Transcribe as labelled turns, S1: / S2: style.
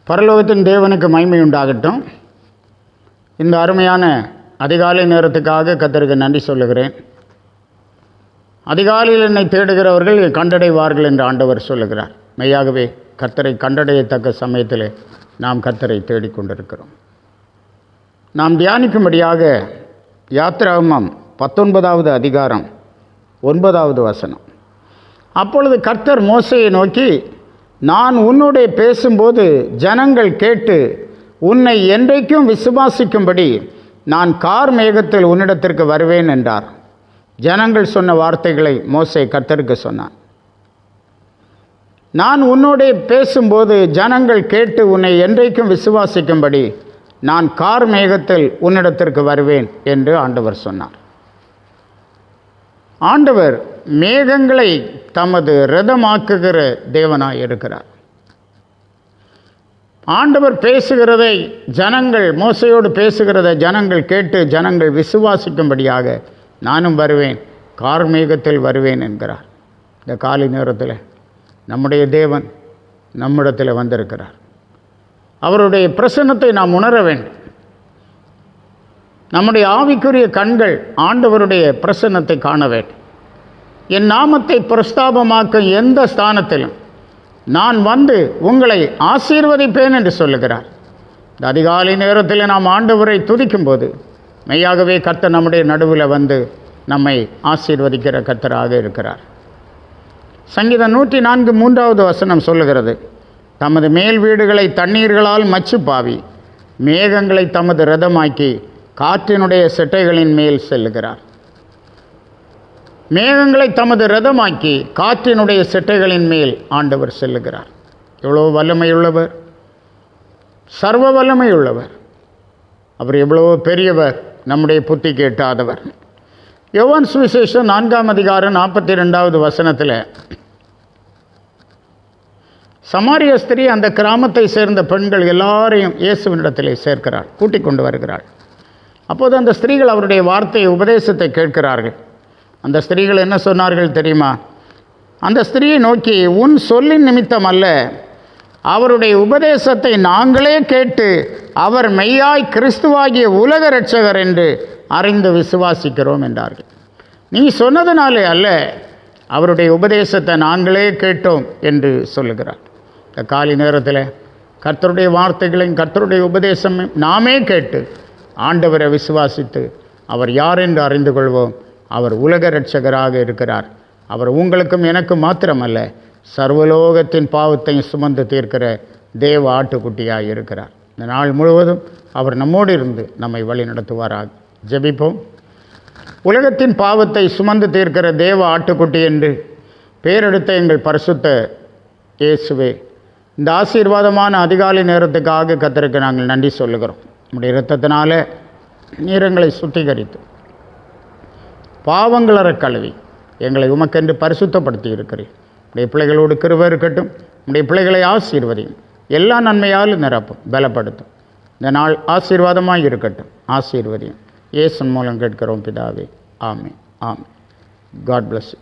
S1: பரலோகத்தின் தேவனுக்கு மகிமை உண்டாகட்டும். இந்த அருமையான அதிகாலை நேரத்துக்காக கர்த்தருக்கு நன்றி சொல்லுகிறேன். அதிகாலையில் என்னை தேடுகிறவர்கள் கண்டடைவார்கள் என்று ஆண்டவர் சொல்லுகிறார். மெய்யாகவே கர்த்தரை கண்டடையத்தக்க சமயத்தில் நாம் கர்த்தரை தேடிக்கொண்டிருக்கிறோம். நாம் தியானிக்கும்படியாக யாத்திராகமம் 19வது அதிகாரம் 9வது வசனம். அப்பொழுது கர்த்தர் மோசேயை நோக்கி, நான் உன்னோடே பேசும்போது ஜனங்கள் கேட்டு உன்னை என்றைக்கும் விசுவாசிக்கும்படி நான் கார் மேகத்தில் உன்னிடத்திற்கு வருவேன் என்றார். ஜனங்கள் சொன்ன வார்த்தைகளை மோசே கர்த்தருக்கு சொன்னான். நான் உன்னோடே பேசும்போது ஜனங்கள் கேட்டு உன்னை என்றைக்கும் விசுவாசிக்கும்படி நான் கார் மேகத்தில் உன்னிடத்திற்கு வருவேன் என்று ஆண்டவர் சொன்னார். ஆண்டவர் மேகங்களை தமது இரதமாக்குகிற தேவனாய் இருக்கிறார். ஆண்டவர் பேசுகிறதை ஜனங்கள், மோசையோடு பேசுகிறதை ஜனங்கள் கேட்டு ஜனங்கள் விசுவாசிக்கும்படியாக நானும் வருவேன், கார் மேகத்தில் வருவேன் என்கிறார். இந்த காலை நேரத்தில் நம்முடைய தேவன் நம்மிடத்தில் வந்திருக்கிறார். அவருடைய பிரசன்னத்தை நாம் உணர வேண்டும். நம்முடைய ஆவிக்குரிய கண்கள் ஆண்டவருடைய பிரசன்னத்தை காண வேண்டும். என் நாமத்தை பிரஸ்தாபமாக்கும் எந்த ஸ்தானத்திலும் நான் வந்து உங்களை ஆசீர்வதிப்பேன் என்று சொல்லுகிறார். இந்த அதிகாலை நேரத்தில் நாம் ஆண்டவரை துதிக்கும்போது மெய்யாகவே கர்த்தர் நம்முடைய நடுவில் வந்து நம்மை ஆசீர்வதிக்கிற கர்த்தராக இருக்கிறார். சங்கீதம் 104:3வது வசனம் சொல்லுகிறது, தமது மேல் வீடுகளை தண்ணீர்களால் மச்சு பாவி மேகங்களை தமது இரதமாக்கி காற்றினுடைய செட்டைகளின் மேல் செல்லுகிறார். மேகங்களை தமது இரதமாக்கி காற்றினுடைய செட்டைகளின் மேல் ஆண்டவர் செல்லுகிறார். எவ்வளோ வல்லமையுள்ளவர், சர்வ வல்லமையுள்ளவர். அவர் எவ்வளவோ பெரியவர், நம்முடைய புத்தி கேட்டாதவர். யோவான் சுவிசேஷம் 4ஆம் அதிகாரம் 42வது வசனத்தில் சமாரிய ஸ்திரீ அந்த கிராமத்தை சேர்ந்த பெண்கள் எல்லாரையும் இயேசுவினிடத்திலே சேர்க்கிறாள், கூட்டிக் கொண்டு வருகிறாள். அப்போது அந்த ஸ்திரீகள் அவருடைய வார்த்தையை, உபதேசத்தை கேட்கிறார்கள். அந்த ஸ்திரீகள் என்ன சொன்னார்கள் தெரியுமா? அந்த ஸ்திரீயை நோக்கி, உன் சொல்லின் நிமித்தம் அல்ல, அவருடைய உபதேசத்தை நாங்களே கேட்டு அவர் மெய்யாய் கிறிஸ்துவாகிய உலக இரட்சகர் என்று அறிந்து விசுவாசிக்கிறோம் என்றார்கள். நீ சொன்னதுனாலே அல்ல, அவருடைய உபதேசத்தை நாங்களே கேட்டோம் என்று சொல்லுகிறார். இந்த காலை நேரத்தில் கர்த்தருடைய வார்த்தைகளையும் கர்த்தருடைய உபதேசமும் நாமே கேட்டு ஆண்டவரை விசுவாசித்து அவர் யார் என்று அறிந்து கொள்வோம். அவர் உலக இரட்சகராக இருக்கிறார். அவர் உங்களுக்கும் எனக்கும் மாத்திரமல்ல, சர்வலோகத்தின் பாவத்தையும் சுமந்து தீர்க்கிற தேவ ஆட்டுக்குட்டியாக இருக்கிறார். இந்த நாள் முழுவதும் அவர் நம்மோடு இருந்து நம்மை வழி நடத்துவாராக. ஜெபிப்போம். உலகத்தின் பாவத்தை சுமந்து தீர்க்கிற தேவ ஆட்டுக்குட்டி என்று பேரெடுத்த எங்கள் பரிசுத்த இயேசுவே, இந்த ஆசீர்வாதமான அதிகாலை நேரத்துக்காக கர்த்தருக்கு நாங்கள் நன்றி சொல்லுகிறோம். நம்முடைய இரத்தத்தினால நீரங்களை சுத்திகரித்து பாவங்களற கழுவி எங்களை உமக்கென்று பரிசுத்தப்படுத்தி இருக்கிறேன். உடைய பிள்ளைகளோடு கிருபை இருக்கட்டும். உடைய பிள்ளைகளை ஆசீர்வதியும், எல்லா நன்மையாலும் நிரப்பும், பலப்படுத்தும். இந்த நாள் ஆசீர்வாதமாக இருக்கட்டும். ஆசீர்வதியும். இயேசு மூலம் கேட்கிறோம் பிதாவே. ஆமென். ஆமென். God bless you.